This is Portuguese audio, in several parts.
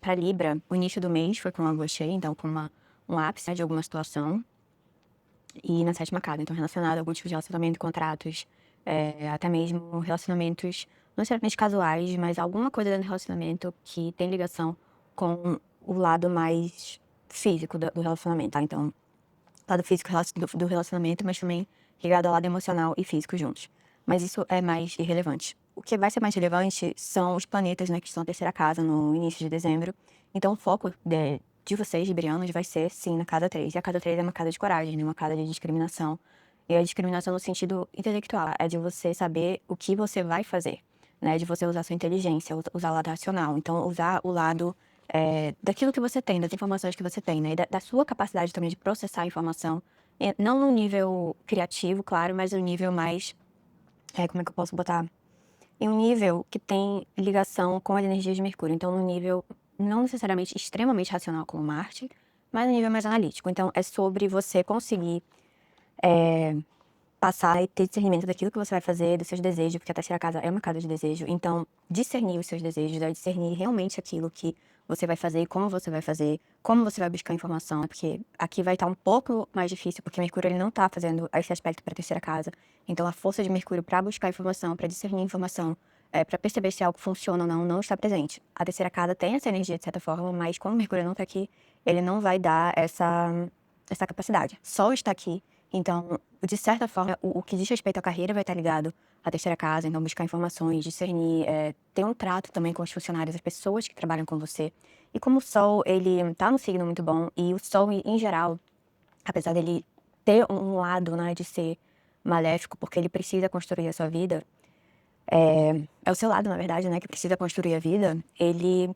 para Libra, o início do mês foi com uma lua cheia, então com um ápice, né, de alguma situação. E na sétima casa, então relacionado a algum tipo de relacionamento, contratos, até mesmo relacionamentos, não necessariamente casuais, mas alguma coisa dentro do relacionamento que tem ligação com o lado mais físico do relacionamento, tá? Então, lado físico do relacionamento, mas também ligado ao lado emocional e físico juntos. Mas isso é mais irrelevante. O que vai ser mais relevante são os planetas, né, que estão na terceira casa no início de dezembro. Então, o foco de vocês, librianos, vai ser, sim, na casa 3. E a casa 3 é uma casa de coragem, né, uma casa de discriminação. E a discriminação no sentido intelectual, é de você saber o que você vai fazer, né, de você usar sua inteligência, usar o lado racional. Então, usar o lado daquilo que você tem, das informações que você tem, né? E da sua capacidade também de processar a informação, não no nível criativo, claro, mas no nível mais, como é que eu posso botar? Em um nível que tem ligação com as energias de Mercúrio. Então, no nível não necessariamente extremamente racional como Marte, mas no nível mais analítico. Então, é sobre você conseguir passar e ter discernimento daquilo que você vai fazer, dos seus desejos, porque a terceira casa é uma casa de desejo. Então, discernir os seus desejos, é discernir realmente aquilo que você vai fazer, como você vai buscar informação, né? Porque aqui vai estar um pouco mais difícil, porque Mercúrio ele não está fazendo esse aspecto para a terceira casa. Então, a força de Mercúrio para buscar informação, para discernir informação, para perceber se algo funciona ou não, não está presente. A terceira casa tem essa energia de certa forma, mas como Mercúrio não está aqui, ele não vai dar essa capacidade. Sol está aqui, então, de certa forma, o que diz respeito à carreira vai estar ligado à terceira casa, então buscar informações, discernir, ter um trato também com os funcionários, as pessoas que trabalham com você. E como o Sol, ele tá no signo muito bom, e o Sol, em geral, apesar dele ter um lado, né, de ser maléfico, porque ele precisa construir a sua vida, é o seu lado, na verdade, né, que precisa construir a vida, ele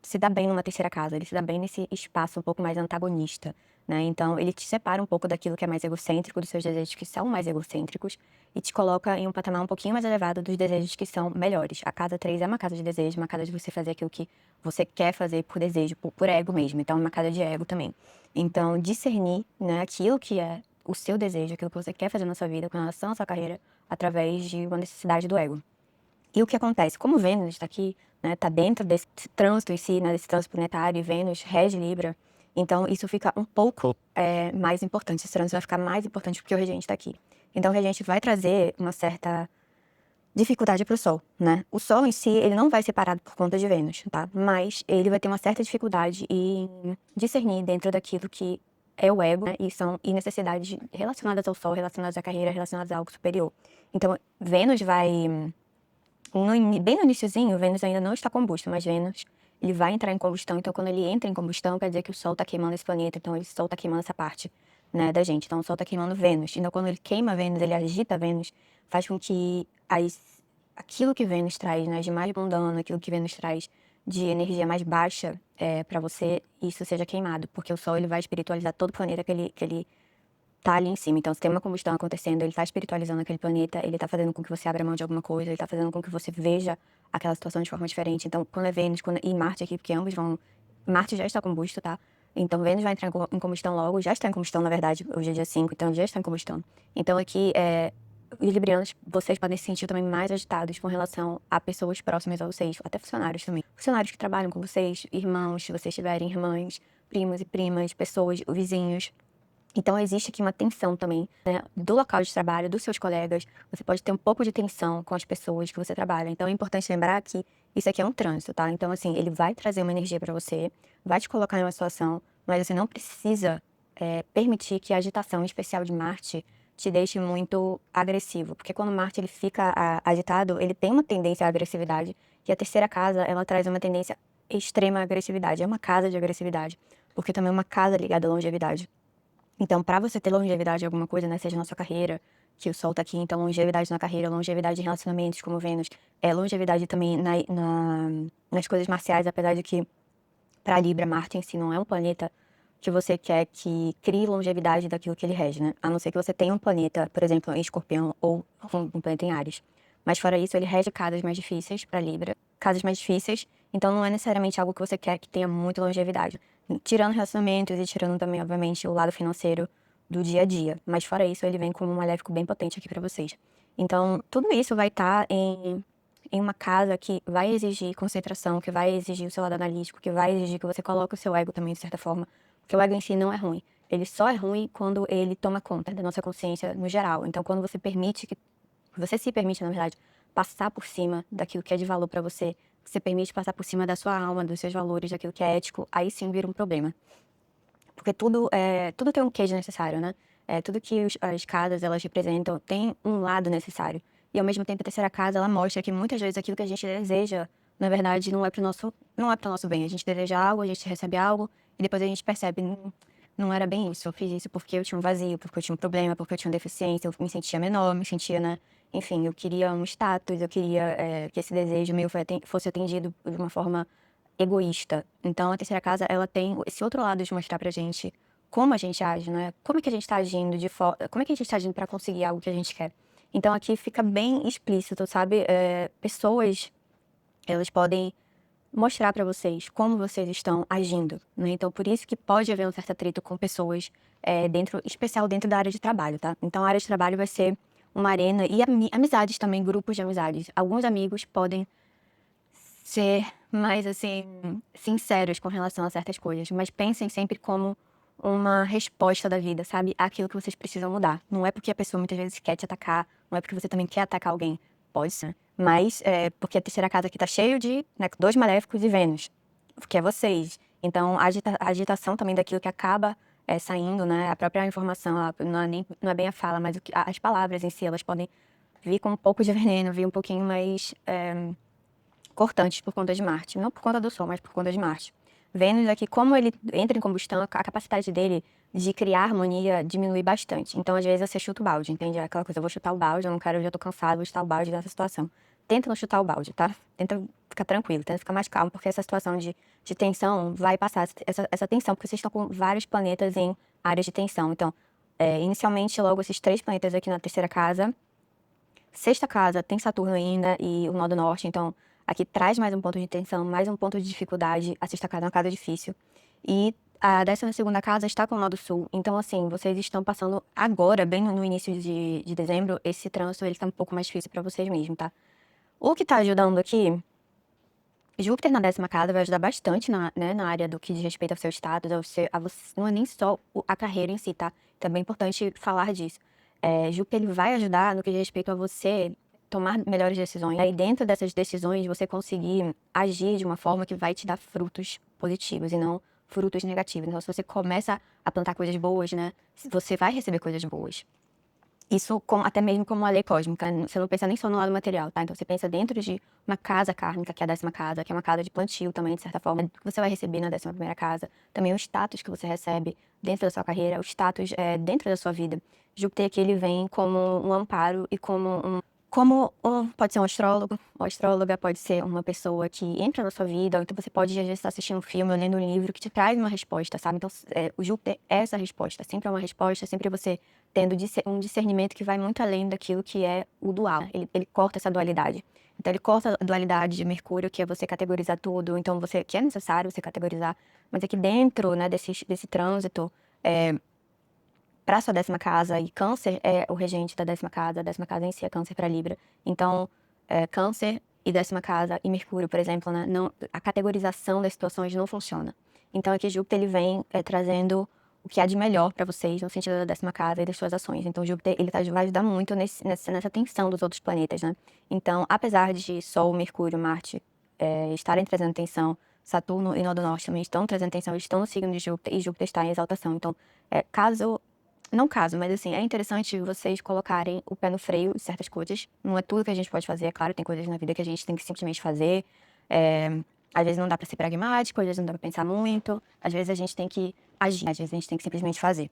se dá bem numa terceira casa, ele se dá bem nesse espaço um pouco mais antagonista, né? Então, ele te separa um pouco daquilo que é mais egocêntrico, dos seus desejos que são mais egocêntricos, e te coloca em um patamar um pouquinho mais elevado dos desejos que são melhores. A casa 3 é uma casa de desejo, uma casa de você fazer aquilo que você quer fazer por desejo, por ego mesmo. Então, é uma casa de ego também. Então, discernir, né, aquilo que é o seu desejo, aquilo que você quer fazer na sua vida com relação à sua carreira, através de uma necessidade do ego. E o que acontece? Como Vênus está aqui, né, tá dentro desse trânsito em si, né, desse trânsito planetário, e Vênus rege Libra, então isso fica um pouco mais importante, esse trânsito vai ficar mais importante porque o regente está aqui. Então o regente vai trazer uma certa dificuldade para o Sol, né? O Sol em si, ele não vai ser parado por conta de Vênus, tá? Mas ele vai ter uma certa dificuldade em discernir dentro daquilo que é o ego, né? E necessidades relacionadas ao Sol, relacionadas à carreira, relacionadas a algo superior. Então, Vênus vai bem no iniciozinho, Vênus ainda não está combusto, mas Vênus, ele vai entrar em combustão. Então, quando ele entra em combustão, quer dizer que o Sol está queimando esse planeta. Então, o Sol está queimando essa parte, né, da gente. Então, o Sol está queimando Vênus. Então, quando ele queima Vênus, ele agita Vênus, faz com que aquilo que Vênus traz, né, de mais mundano, aquilo que Vênus traz de energia mais baixa para você, isso seja queimado. Porque o Sol, ele vai espiritualizar todo o planeta que ele tá ali em cima. Então, se tem uma combustão acontecendo, ele tá espiritualizando aquele planeta, ele tá fazendo com que você abra mão de alguma coisa, ele tá fazendo com que você veja aquela situação de forma diferente. Então, quando é Vênus e Marte aqui, porque ambos vão. Marte já está combusto, tá? Então, Vênus vai entrar em combustão logo, já está em combustão, na verdade, hoje é dia 5, então já está em combustão. Então, aqui, os librianos, vocês podem se sentir também mais agitados com relação a pessoas próximas a vocês, até funcionários também. Funcionários que trabalham com vocês, irmãos, se vocês tiverem irmãs, primos e primas, pessoas, vizinhos. Então, existe aqui uma tensão também, né, do local de trabalho, dos seus colegas. Você pode ter um pouco de tensão com as pessoas que você trabalha. Então, é importante lembrar que isso aqui é um trânsito, tá? Então, assim, ele vai trazer uma energia para você, vai te colocar em uma situação, mas você não precisa permitir que a agitação, em especial de Marte, te deixe muito agressivo. Porque quando Marte ele fica agitado, ele tem uma tendência à agressividade. E a terceira casa, ela traz uma tendência extrema à agressividade. É uma casa de agressividade, porque também é uma casa ligada à longevidade. Então, para você ter longevidade em alguma coisa, né, seja na sua carreira, que o Sol tá aqui, então longevidade na carreira, longevidade em relacionamentos, como Vênus, longevidade também nas coisas marciais, apesar de que para Libra, Marte em si não é um planeta que você quer que crie longevidade daquilo que ele rege, né? A não ser que você tenha um planeta, por exemplo, em Escorpião ou um planeta em Áries. Mas fora isso, ele rege casas mais difíceis para Libra, casas mais difíceis, então não é necessariamente algo que você quer que tenha muita longevidade. Tirando relacionamentos e tirando também, obviamente, o lado financeiro do dia a dia. Mas fora isso, ele vem como um maléfico bem potente aqui para vocês. Então, tudo isso vai estar em uma casa que vai exigir concentração, que vai exigir o seu lado analítico, que vai exigir que você coloque o seu ego também, de certa forma. Porque o ego em si não é ruim. Ele só é ruim quando ele toma conta da nossa consciência no geral. Então, quando você se permite, na verdade, passar por cima daquilo que é de valor pra você, você permite passar por cima da sua alma, dos seus valores, daquilo que é ético, aí sim vira um problema. Porque tudo tem um quê de necessário, né? Tudo que as casas, elas representam, tem um lado necessário. E, ao mesmo tempo, a terceira casa, ela mostra que, muitas vezes, aquilo que a gente deseja, na verdade, não é pro nosso bem. A gente deseja algo, a gente recebe algo, e depois a gente percebe, não era bem isso. Eu fiz isso porque eu tinha um vazio, porque eu tinha um problema, porque eu tinha uma deficiência, eu me sentia menor, me sentia, né? Enfim, eu queria um status, eu queria que esse desejo meu fosse atendido de uma forma egoísta. Então, a terceira casa, ela tem esse outro lado de mostrar pra gente como a gente age, né? Como é que a gente tá agindo como é que a gente tá agindo pra conseguir algo que a gente quer. Então, aqui fica bem explícito, sabe? Pessoas, elas podem mostrar pra vocês como vocês estão agindo, né? Então, por isso que pode haver um certo atrito com pessoas especial dentro da área de trabalho, tá? Então, a área de trabalho vai ser uma arena e amizades também, grupos de amizades. Alguns amigos podem ser mais, assim, sinceros com relação a certas coisas, mas pensem sempre como uma resposta da vida, sabe? Àquilo que vocês precisam mudar. Não é porque a pessoa muitas vezes quer te atacar, não é porque você também quer atacar alguém. Pode ser. Mas é porque a terceira casa aqui tá cheio de, né, dois maléficos e Vênus, que é vocês. Então, a agitação também daquilo que acaba saindo, né? A própria informação, não é bem a fala, mas as palavras em si, elas podem vir com um pouco de veneno, vir um pouquinho mais cortantes por conta de Marte. Não por conta do Sol, mas por conta de Marte. Vênus aqui, como ele entra em combustão, a capacidade dele de criar harmonia diminui bastante. Então, às vezes, você chuta o balde, entende? Aquela coisa, eu vou chutar o balde, eu não quero, eu já tô cansado, vou chutar o balde dessa situação. Tenta não chutar o balde, tá? Tenta ficar tranquilo, tenta ficar mais calmo, porque essa situação de tensão vai passar, essa tensão, porque vocês estão com vários planetas em áreas de tensão. Então, inicialmente, logo esses 3 planetas aqui na terceira casa. Sexta casa tem Saturno ainda e o nó do norte, então aqui traz mais um ponto de tensão, mais um ponto de dificuldade. A sexta casa é uma casa difícil. E a 12ª casa está com o nó do sul. Então, assim, vocês estão passando agora, bem no início de dezembro, esse trânsito ele tá um pouco mais difícil para vocês mesmo, tá? O que tá ajudando aqui, Júpiter na 10ª casa vai ajudar bastante na área do que diz respeito ao seu status, não é nem só a carreira em si, tá? Então é bem importante falar disso. Júpiter ele vai ajudar no que diz respeito a você tomar melhores decisões. E dentro dessas decisões, você conseguir agir de uma forma que vai te dar frutos positivos e não frutos negativos. Então, se você começa a plantar coisas boas, né? Você vai receber coisas boas. Isso até mesmo como uma lei cósmica, né? Você não pensa nem só no lado material, tá? Então você pensa dentro de uma casa kármica, que é a 10ª casa, que é uma casa de plantio também, de certa forma, que você vai receber na 11ª casa. Também o status que você recebe dentro da sua carreira, o status dentro da sua vida. Júpiter aqui, ele vem como um amparo e pode ser um astrólogo, ou astróloga, pode ser uma pessoa que entra na sua vida, ou então você pode, às vezes, estar assistindo um filme ou lendo um livro que te traz uma resposta, sabe? Então, o Júpiter é essa resposta, sempre é uma resposta, sempre você tendo um discernimento que vai muito além daquilo que é o dual. Ele corta essa dualidade. Então, ele corta a dualidade de Mercúrio, que é você categorizar tudo, então que é necessário você categorizar, mas aqui dentro, né, desse trânsito, para sua 10ª casa, e Câncer é o regente da 10ª casa, a 10ª casa em si é Câncer para Libra. Então, Câncer e 10ª casa e Mercúrio, por exemplo, né, a categorização das situações não funciona. Então, aqui Júpiter ele vem trazendo o que há de melhor para vocês no sentido da 10ª casa e das suas ações. Então, Júpiter ele vai ajudar muito nessa tensão dos outros planetas, né? Então, apesar de Sol, Mercúrio, Marte estarem trazendo tensão, Saturno e Nó do Norte também estão trazendo tensão, eles estão no signo de Júpiter e Júpiter está em exaltação. Então, mas assim, é interessante vocês colocarem o pé no freio em certas coisas. Não é tudo que a gente pode fazer, é claro, tem coisas na vida que a gente tem que simplesmente fazer. Às vezes não dá pra ser pragmático, às vezes não dá pra pensar muito, às vezes a gente tem que agir, às vezes a gente tem que simplesmente fazer.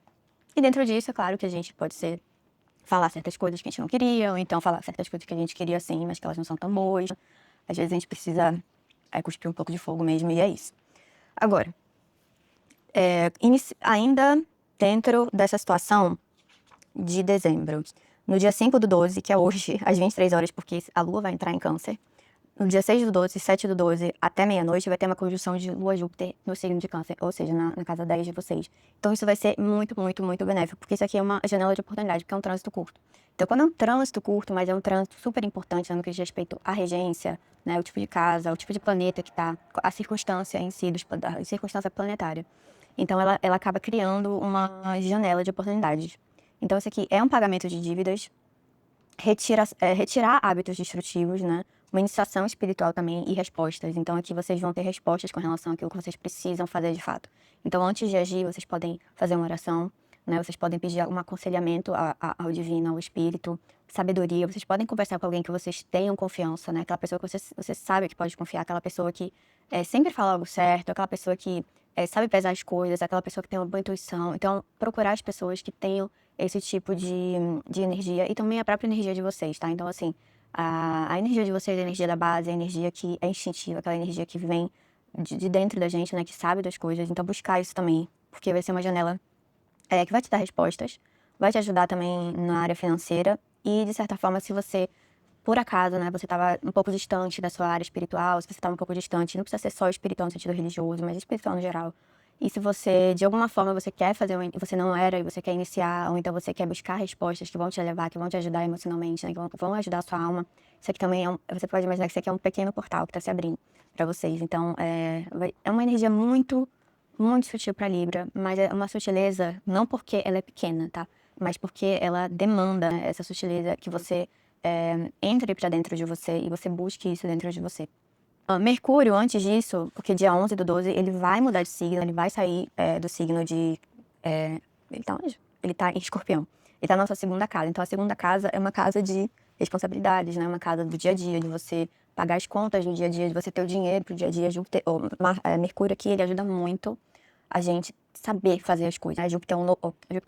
E dentro disso, é claro que a gente pode falar certas coisas que a gente não queria, ou então falar certas coisas que a gente queria sim, mas que elas não são tão boas. Às vezes a gente precisa cuspir um pouco de fogo mesmo, e é isso. Agora, ainda dentro dessa situação de dezembro, no dia 5/12, que é hoje, às 23 horas, porque a Lua vai entrar em Câncer, no dia 6/12, 7/12, até meia-noite, vai ter uma conjunção de Lua-Júpiter no signo de Câncer, ou seja, na casa 10 de vocês. Então isso vai ser muito, muito, muito benéfico, porque isso aqui é uma janela de oportunidade, porque é um trânsito curto. Então, quando é um trânsito curto, mas é um trânsito super importante no que diz respeito à regência, né, o tipo de casa, o tipo de planeta que está, a circunstância em si, a circunstância planetária. Então, ela acaba criando uma janela de oportunidades. Então, isso aqui é um pagamento de dívidas, retirar hábitos destrutivos, né? Uma iniciação espiritual também e respostas. Então, aqui vocês vão ter respostas com relação àquilo que vocês precisam fazer de fato. Então, antes de agir, vocês podem fazer uma oração, né? Vocês podem pedir um aconselhamento ao divino, ao espírito, sabedoria. Vocês podem conversar com alguém que vocês tenham confiança, né? Aquela pessoa que você sabe que pode confiar, aquela pessoa que sempre fala algo certo, aquela pessoa que sabe pesar as coisas, aquela pessoa que tem uma boa intuição. Então, procurar as pessoas que tenham esse tipo de energia e também a própria energia de vocês, tá? Então, assim, a energia de vocês, a energia da base, a energia que é instintiva, aquela energia que vem de dentro da gente, né? Que sabe das coisas. Então, buscar isso também, porque vai ser uma janela que vai te dar respostas, vai te ajudar também na área financeira e, de certa forma, se você, por acaso, né, você estava um pouco distante da sua área espiritual, se você estava um pouco distante, não precisa ser só espiritual no sentido religioso, mas espiritual no geral. E se você, de alguma forma, você quer fazer, você não era e você quer iniciar, ou então você quer buscar respostas que vão te levar, que vão te ajudar emocionalmente, né, que vão ajudar a sua alma, isso aqui também você pode imaginar que isso aqui é um pequeno portal que está se abrindo para vocês. Então, é uma energia muito, muito sutil para Libra, mas é uma sutileza não porque ela é pequena, tá? Mas porque ela demanda, né, essa sutileza que você entre para dentro de você e você busque isso dentro de você. Mercúrio, antes disso, porque dia 11/12, ele vai mudar de signo, ele vai sair do signo de... ele tá onde? Ele tá em Escorpião. Ele tá na sua segunda casa. Então, a segunda casa é uma casa de responsabilidades, né? Uma casa do dia a dia, de você pagar as contas do dia a dia, de você ter o dinheiro pro dia a dia. Mercúrio aqui, ele ajuda muito a gente saber fazer as coisas, né? Júpiter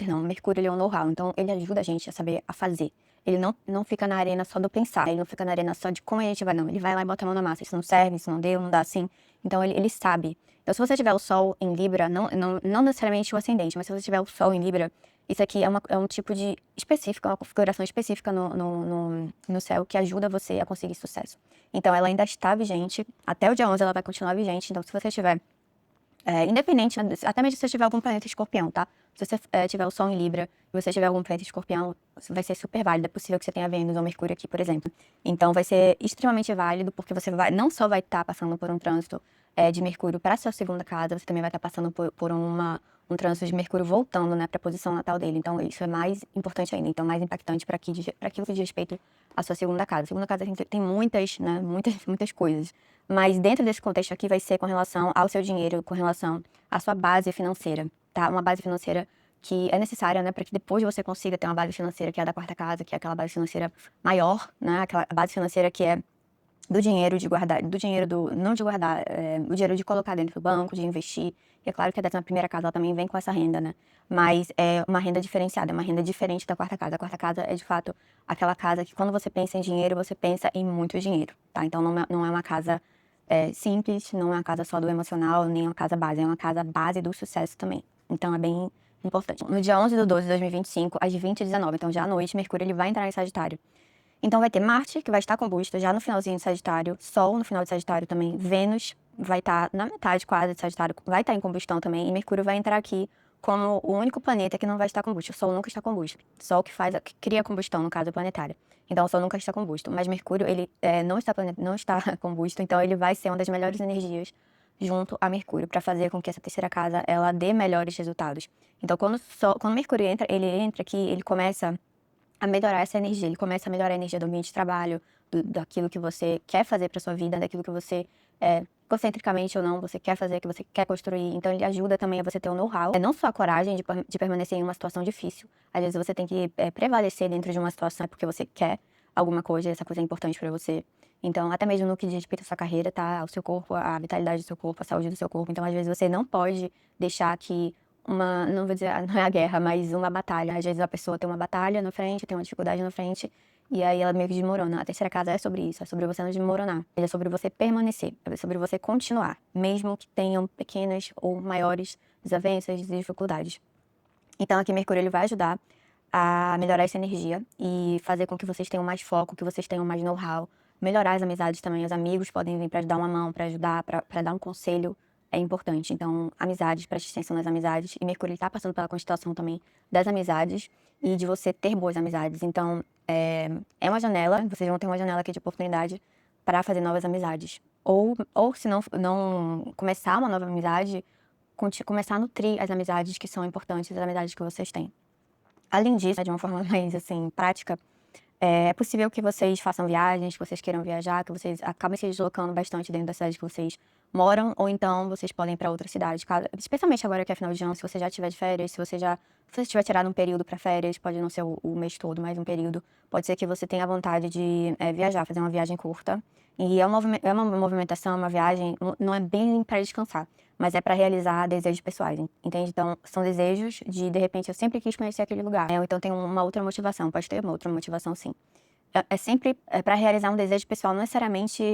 não, Mercúrio ele é um know-how, então ele ajuda a gente a saber a fazer. Ele não fica na arena só do pensar, ele não fica na arena só de como a gente vai, não. Ele vai lá e bota a mão na massa, isso não serve, isso não deu, não dá assim. Então ele sabe. Então se você tiver o Sol em Libra, não necessariamente o ascendente, mas se você tiver o Sol em Libra, isso aqui é um tipo de específico, uma configuração específica no céu que ajuda você a conseguir sucesso. Então ela ainda está vigente, até o dia 11 ela vai continuar vigente, então se você tiver independente, né, até mesmo se você tiver algum planeta escorpião, tá? Se você tiver o Sol em Libra e você tiver algum planeta escorpião, vai ser super válido. É possível que você tenha Vênus ou Mercúrio aqui, por exemplo. Então, vai ser extremamente válido, porque você não só vai estar passando por um trânsito de Mercúrio para a sua segunda casa, você também vai estar passando por um trânsito de Mercúrio voltando, né, para a posição natal dele. Então, isso é mais importante ainda. Então, mais impactante para aquilo que diz respeito à sua segunda casa. A segunda casa tem muitas, né, muitas coisas. Mas dentro desse contexto aqui vai ser com relação ao seu dinheiro, com relação à sua base financeira, tá? Uma base financeira que é necessária, né, para que depois você consiga ter uma base financeira que é a da quarta casa, que é aquela base financeira maior, né? Aquela base financeira que é do dinheiro de guardar, do dinheiro não de guardar, o dinheiro de colocar dentro do banco, de investir. E é claro que a 11ª casa ela também vem com essa renda, né? Mas é uma renda diferenciada, é uma renda diferente da quarta casa. A quarta casa é de fato aquela casa que quando você pensa em dinheiro, você pensa em muito dinheiro, tá? Então não é uma casa simples, não é uma casa só do emocional, nem uma casa base, é uma casa base do sucesso também. Então é bem importante. No dia 11/12/2025, às 20h19, então já à noite, Mercúrio ele vai entrar em Sagitário. Então vai ter Marte, que vai estar combusto já no finalzinho de Sagitário, Sol no final de Sagitário também, Vênus vai estar na metade quase de Sagitário, vai estar em combustão também, e Mercúrio vai entrar aqui como o único planeta que não vai estar combusto. O Sol nunca está combusto. Sol que cria a combustão, no caso planetária. Então o Sol nunca está combusto. Mas Mercúrio, ele não está combusto, então ele vai ser uma das melhores energias junto a Mercúrio, para fazer com que essa terceira casa, ela dê melhores resultados. Então quando Mercúrio entra, ele entra aqui, ele começa a melhorar essa energia. Ele começa a melhorar a energia do ambiente de trabalho, daquilo que você quer fazer para sua vida, daquilo que você, concentricamente ou não, você quer fazer, que você quer construir. Então, ele ajuda também a você ter um know-how. Não só a coragem de permanecer em uma situação difícil. Às vezes, você tem que prevalecer dentro de uma situação porque você quer alguma coisa, essa coisa é importante para você. Então, até mesmo no que diz respeito à sua carreira, tá? Ao seu corpo, a vitalidade do seu corpo, a saúde do seu corpo. Então, às vezes, você não pode deixar que não vou dizer, não é a guerra, mas uma batalha. Às vezes a pessoa tem uma batalha na frente, tem uma dificuldade na frente, e aí ela meio que desmorona. A terceira casa é sobre isso, é sobre você não desmoronar. É sobre você permanecer, é sobre você continuar, mesmo que tenham pequenas ou maiores desavenças e dificuldades. Então aqui Mercúrio ele vai ajudar a melhorar essa energia e fazer com que vocês tenham mais foco, que vocês tenham mais know-how, melhorar as amizades também. Os amigos podem vir para dar uma mão, para ajudar, para dar um conselho, é importante. Então, amizades, preste atenção nas amizades. E Mercúrio está passando pela constelação também das amizades e de você ter boas amizades. Então, É uma janela, vocês vão ter uma janela aqui de oportunidade para fazer novas amizades. Ou se não começar uma nova amizade, começar a nutrir as amizades que são importantes, as amizades que vocês têm. Além disso, de uma forma mais, assim, prática, é possível que vocês façam viagens, que vocês queiram viajar, que vocês acabem se deslocando bastante dentro da cidade que vocês moram, ou então vocês podem ir para outra cidade. Especialmente agora que é final de ano, se você já tiver de férias, se você tiver tirado um período para férias, pode não ser o mês todo, mas um período, pode ser que você tenha vontade de viajar, fazer uma viagem curta. E é uma movimentação, uma viagem, não é bem para descansar, mas é para realizar desejos pessoais, entende? Então, são desejos de repente, eu sempre quis conhecer aquele lugar, ou então tem uma outra motivação, pode ter uma outra motivação, sim. É sempre para realizar um desejo pessoal, não necessariamente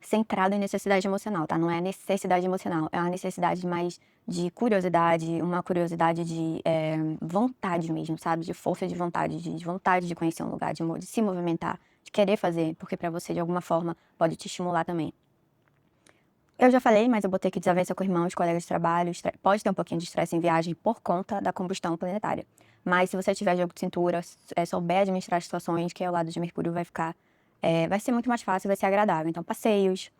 centrado em necessidade emocional, tá? Não é necessidade emocional, é uma necessidade mais de curiosidade, uma curiosidade de vontade mesmo, sabe? De força de vontade, de vontade de conhecer um lugar, de se movimentar, de querer fazer, porque para você, de alguma forma, pode te estimular também. Eu já falei, mas eu botei aqui desavença com irmãos, colegas de trabalho, pode ter um pouquinho de estresse em viagem por conta da combustão planetária. Mas se você tiver jogo de cintura, souber administrar as situações, que é o lado de Mercúrio, vai ser muito mais fácil, vai ser agradável. Então, passeios.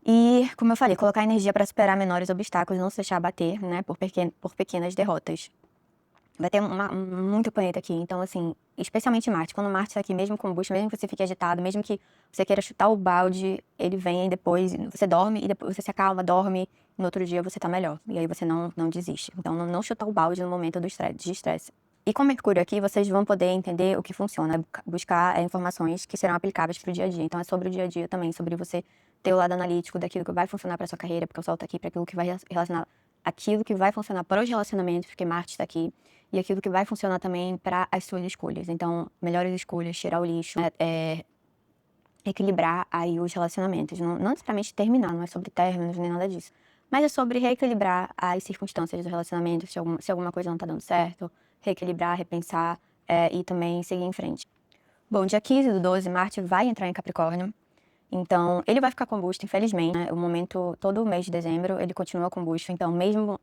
E, como eu falei, colocar energia para superar menores obstáculos, não se deixar abater, né, por pequenas derrotas. Vai ter muito planeta aqui, então assim, especialmente Marte. Quando Marte está aqui, mesmo com busto, mesmo que você fique agitado, mesmo que você queira chutar o balde, ele vem e depois você dorme e depois você se acalma, dorme, e no outro dia você tá melhor. E aí você não desiste. Então não chutar o balde no momento de estresse. E com Mercúrio aqui, vocês vão poder entender o que funciona, buscar informações que serão aplicáveis para o dia a dia. Então é sobre o dia a dia também, sobre você ter o lado analítico daquilo que vai funcionar para sua carreira, porque o Sol tá aqui para aquilo que vai relacionar aquilo que vai funcionar para os relacionamentos, porque Marte está aqui, e aquilo que vai funcionar também para as suas escolhas. Então, melhores escolhas, tirar o lixo, equilibrar aí os relacionamentos. Não necessariamente terminar, não é sobre términos nem nada disso. Mas é sobre reequilibrar as circunstâncias do relacionamento, se alguma coisa não tá dando certo, reequilibrar, repensar e também seguir em frente. Bom, dia 15 do 12, Marte vai entrar em Capricórnio. Então, ele vai ficar combusto, infelizmente, né? O momento, todo o mês de dezembro, ele continua combusto. Então, mesmo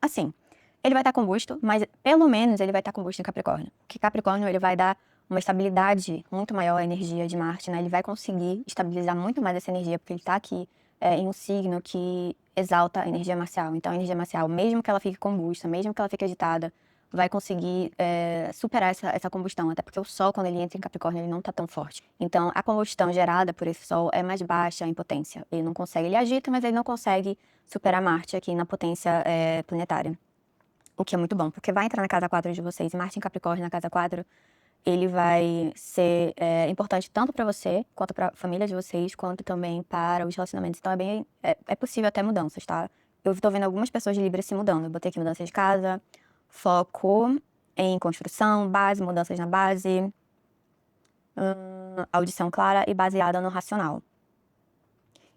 assim, ele vai estar combusto, mas pelo menos ele vai estar combusto em Capricórnio. Porque Capricórnio, ele vai dar uma estabilidade muito maior à energia de Marte, né? Ele vai conseguir estabilizar muito mais essa energia, porque ele está aqui em um signo que exalta a energia marcial. Então, a energia marcial, mesmo que ela fique combusta, mesmo que ela fique agitada, vai conseguir superar essa combustão, até porque o Sol, quando ele entra em Capricórnio, ele não está tão forte. Então, a combustão gerada por esse Sol é mais baixa em potência. Ele não consegue, ele agita, mas ele não consegue superar Marte aqui na potência planetária. O que é muito bom, porque vai entrar na casa 4 de vocês. Marte em Capricórnio na casa 4, ele vai ser importante tanto para você, quanto para a família de vocês, quanto também para os relacionamentos. Então, é possível até mudanças, tá? Eu estou vendo algumas pessoas de Libra se mudando. Eu botei aqui mudança de casa, foco em construção, base, mudanças na base, audição clara e baseada no racional.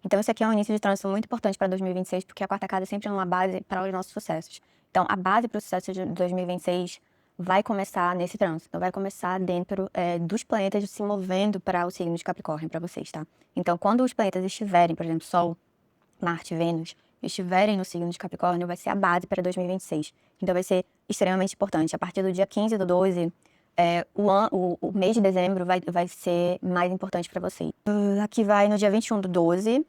Então, esse aqui é um início de trânsito muito importante para 2026, porque a quarta casa sempre é uma base para os nossos sucessos. Então, a base para o sucesso de 2026 vai começar nesse trânsito. Então, vai começar dentro dos planetas se movendo para o signo de Capricórnio para vocês, tá? Então, quando os planetas estiverem, por exemplo, Sol, Marte, Vênus, estiverem no signo de Capricórnio, vai ser a base para 2026. Então, vai ser extremamente importante. A partir do dia 15 do 12, o mês de dezembro vai ser mais importante para vocês. Aqui vai no dia 21 do 12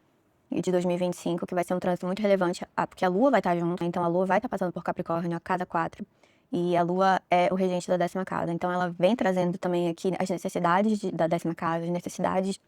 de 2025, que vai ser um trânsito muito relevante, porque a Lua vai estar junto, então a Lua vai estar passando por Capricórnio, a casa 4, e a Lua é o regente da 10ª casa. Então ela vem trazendo também aqui as necessidades da 10ª casa, as necessidades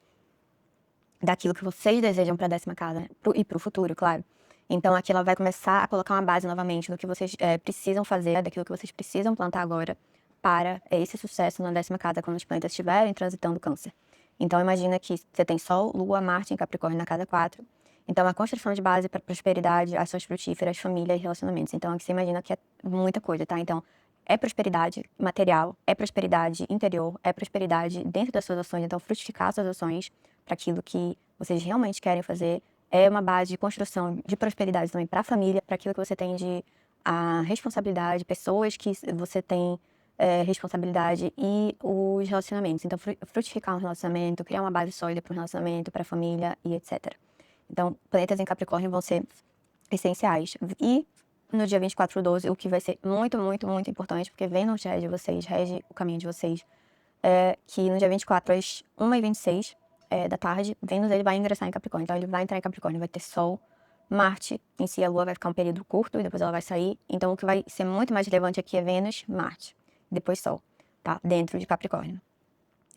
daquilo que vocês desejam para a 10ª casa, e para o futuro, claro. Então aqui ela vai começar a colocar uma base novamente do que vocês precisam fazer, daquilo que vocês precisam plantar agora para esse sucesso na 10ª casa, quando os planetas estiverem transitando Câncer. Então imagina que você tem Sol, Lua, Marte em Capricórnio na casa 4. Então a construção de base para prosperidade, ações frutíferas, família e relacionamentos. Então aqui você imagina que é muita coisa, tá? Então é prosperidade material, é prosperidade interior, é prosperidade dentro das suas ações. Então frutificar suas ações para aquilo que vocês realmente querem fazer. É uma base de construção de prosperidade também para a família, para aquilo que você tem de responsabilidade, pessoas que você tem responsabilidade e os relacionamentos. Então, frutificar um relacionamento, criar uma base sólida para um relacionamento, para a família e etc. Então, planetas em Capricórnio vão ser essenciais. E no dia 24 do 12, o que vai ser muito, muito, muito importante, porque Vênus rege vocês, rege o caminho de vocês, é que no dia 24, às 1h26 da tarde, Vênus ele vai ingressar em Capricórnio. Então ele vai entrar em Capricórnio, vai ter Sol, Marte, em si a Lua vai ficar um período curto e depois ela vai sair. Então o que vai ser muito mais relevante aqui é Vênus, Marte, depois Sol, tá? Dentro de Capricórnio.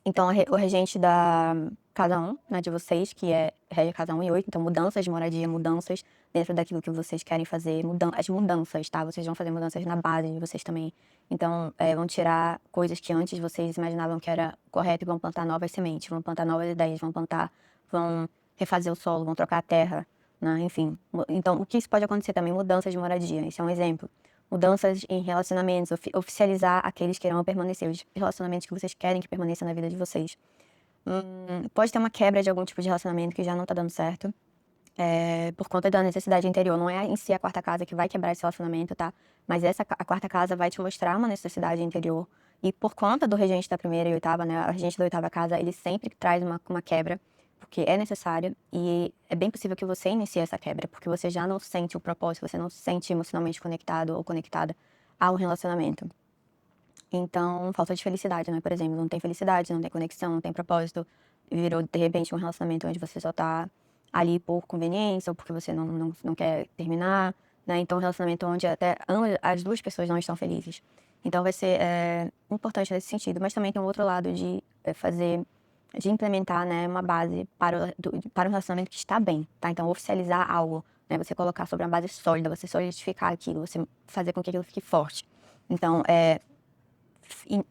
Então, o regente da casa 1, né, de vocês, que rege a casa 1 e 8, então mudanças de moradia, mudanças dentro daquilo que vocês querem fazer, as mudanças, tá? Vocês vão fazer mudanças na base de vocês também. Então, vão tirar coisas que antes vocês imaginavam que era correto e vão plantar novas sementes, vão plantar novas ideias, vão refazer o solo, vão trocar a terra, né? Enfim. Então, o que isso pode acontecer também? Mudanças de moradia, esse é um exemplo. Mudanças em relacionamentos, oficializar aqueles que irão permanecer, os relacionamentos que vocês querem que permaneçam na vida de vocês. Pode ter uma quebra de algum tipo de relacionamento que já não tá dando certo, por conta da necessidade interior. Não é em si a quarta casa que vai quebrar esse relacionamento, tá? Mas a quarta casa vai te mostrar uma necessidade interior. E por conta do regente da primeira e oitava, né? A regente da oitava casa, ele sempre traz uma quebra, porque é necessário. E é bem possível que você inicie essa quebra, porque você já não sente o propósito, você não se sente emocionalmente conectado ou conectada ao relacionamento. Então, falta de felicidade, né? Por exemplo, não tem felicidade, não tem conexão, não tem propósito. Virou, de repente, um relacionamento onde você só tá ali por conveniência ou porque você não quer terminar, né? Então, um relacionamento onde até as duas pessoas não estão felizes. Então, vai ser importante nesse sentido. Mas também tem um outro lado de de implementar, né, uma base para um relacionamento que está bem, tá? Então, oficializar algo, né? Você colocar sobre uma base sólida, você solidificar aquilo, você fazer com que aquilo fique forte. Então,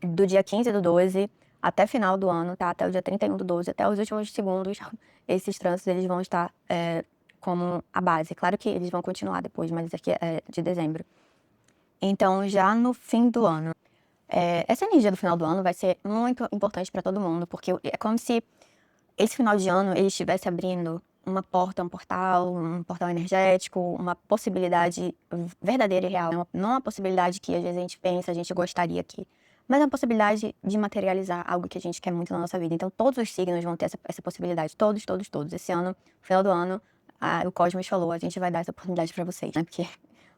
do dia 15/12 até final do ano, tá? Até o dia 31/12, até os últimos segundos, esses trânsitos eles vão estar como a base. Claro que eles vão continuar depois, mas isso aqui é de dezembro. Então, já no fim do ano, essa energia do final do ano vai ser muito importante para todo mundo, porque é como se esse final de ano ele estivesse abrindo uma porta, um portal energético, uma possibilidade verdadeira e real. Não uma possibilidade que às vezes a gente pensa, a gente gostaria que, mas é uma possibilidade de materializar algo que a gente quer muito na nossa vida. Então todos os signos vão ter essa possibilidade. Todos, todos, todos. Esse ano, no final do ano, o Cosmos falou, a gente vai dar essa oportunidade para vocês, né? Porque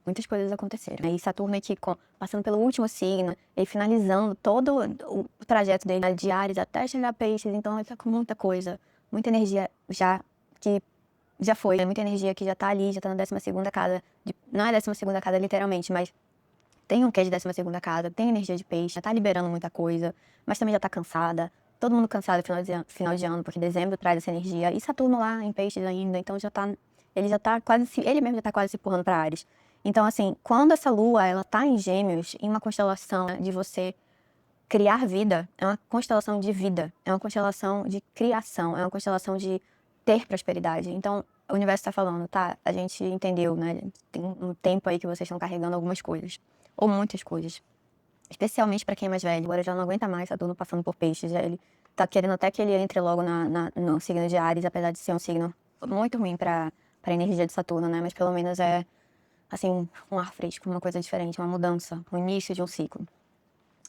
muitas coisas aconteceram. E Saturno aqui, passando pelo último signo, e finalizando todo o trajeto dele, né, de Áries até chegar a Peixes, então ele tá com muita coisa, muita energia que já foi, muita energia que já tá ali, já tá na 12ª casa. Não é 12ª casa literalmente, mas tem um quê de 12ª casa, tem energia de peixe, já tá liberando muita coisa, mas também já tá cansada. Todo mundo cansado no final de ano, porque dezembro traz essa energia. E Saturno lá em peixes ainda, então ele mesmo já tá quase se empurrando pra Áries. Então, assim, quando essa lua, ela tá em Gêmeos, em uma constelação de você criar vida, é uma constelação de vida, é uma constelação de criação, é uma constelação de ter prosperidade. Então, o universo está falando, tá? A gente entendeu, né? Tem um tempo aí que vocês estão carregando algumas coisas, ou muitas coisas. Especialmente para quem é mais velho, agora já não aguenta mais Saturno passando por peixes, ele tá querendo até que ele entre logo no signo de Áries, apesar de ser um signo muito ruim para a energia de Saturno, né? Mas pelo menos assim, um ar fresco, uma coisa diferente, uma mudança, o início de um ciclo.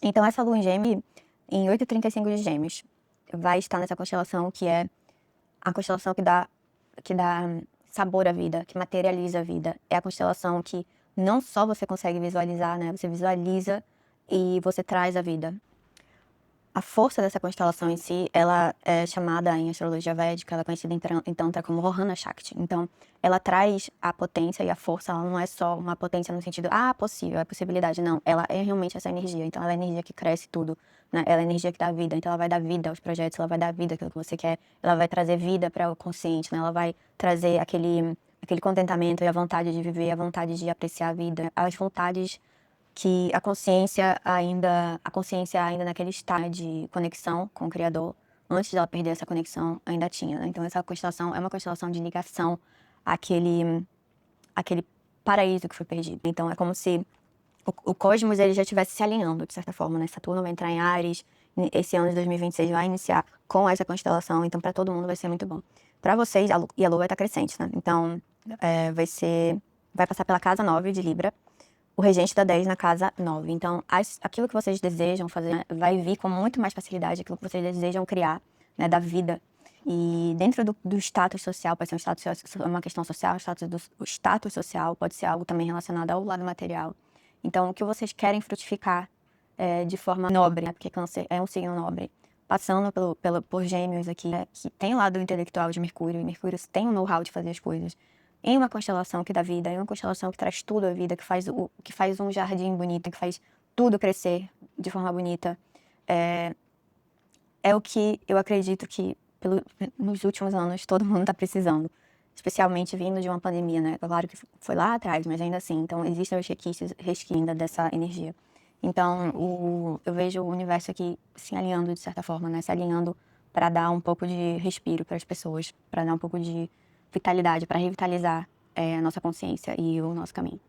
Então, essa lua em Gêmeos, em 8h35 de Gêmeos, vai estar nessa constelação que é a constelação que dá sabor à vida, que materializa a vida. É a constelação que não só você consegue visualizar, né? Você visualiza e você traz a vida. A força dessa constelação em si, ela é chamada em astrologia védica, ela é conhecida em Tantra como Rohana Shakti. Então, ela traz a potência e a força, ela não é só uma potência no sentido, possível, é possibilidade, não. Ela é realmente essa energia, então ela é a energia que cresce tudo, né? Ela é a energia que dá vida, então ela vai dar vida aos projetos, ela vai dar vida àquilo que você quer, ela vai trazer vida para o consciente, né? Ela vai trazer aquele contentamento e a vontade de viver, a vontade de apreciar a vida, as vontades que a consciência ainda naquele estado de conexão com o Criador, antes dela perder essa conexão, ainda tinha, né? Então essa constelação é uma constelação de ligação àquele paraíso que foi perdido. Então é como se o cosmos ele já estivesse se alinhando, de certa forma, né? Saturno vai entrar em Áries, esse ano de 2026 vai iniciar com essa constelação, então para todo mundo vai ser muito bom. Para vocês, a Lua vai estar crescente, né? Então vai passar pela casa 9 de Libra, o regente da 10 na casa 9. Então, aquilo que vocês desejam fazer, né, vai vir com muito mais facilidade, aquilo que vocês desejam criar, né, da vida. E dentro do status social, pode ser uma questão social, o status social pode ser algo também relacionado ao lado material. Então, o que vocês querem frutificar de forma nobre, né, porque Câncer é um signo nobre, passando por Gêmeos aqui, né, que tem o lado intelectual de Mercúrio, e Mercúrio tem o know-how de fazer as coisas. Em uma constelação que dá vida, em uma constelação que traz tudo à vida, que faz um jardim bonito, que faz tudo crescer de forma bonita, é o que eu acredito que nos últimos anos todo mundo está precisando. Especialmente vindo de uma pandemia, né? Claro que foi lá atrás, mas ainda assim. Então, existem os resquícios ainda dessa energia. Então, eu vejo o universo aqui se alinhando de certa forma, né? Se alinhando para dar um pouco de respiro para as pessoas, para dar um pouco de vitalidade, para revitalizar a nossa consciência e o nosso caminho.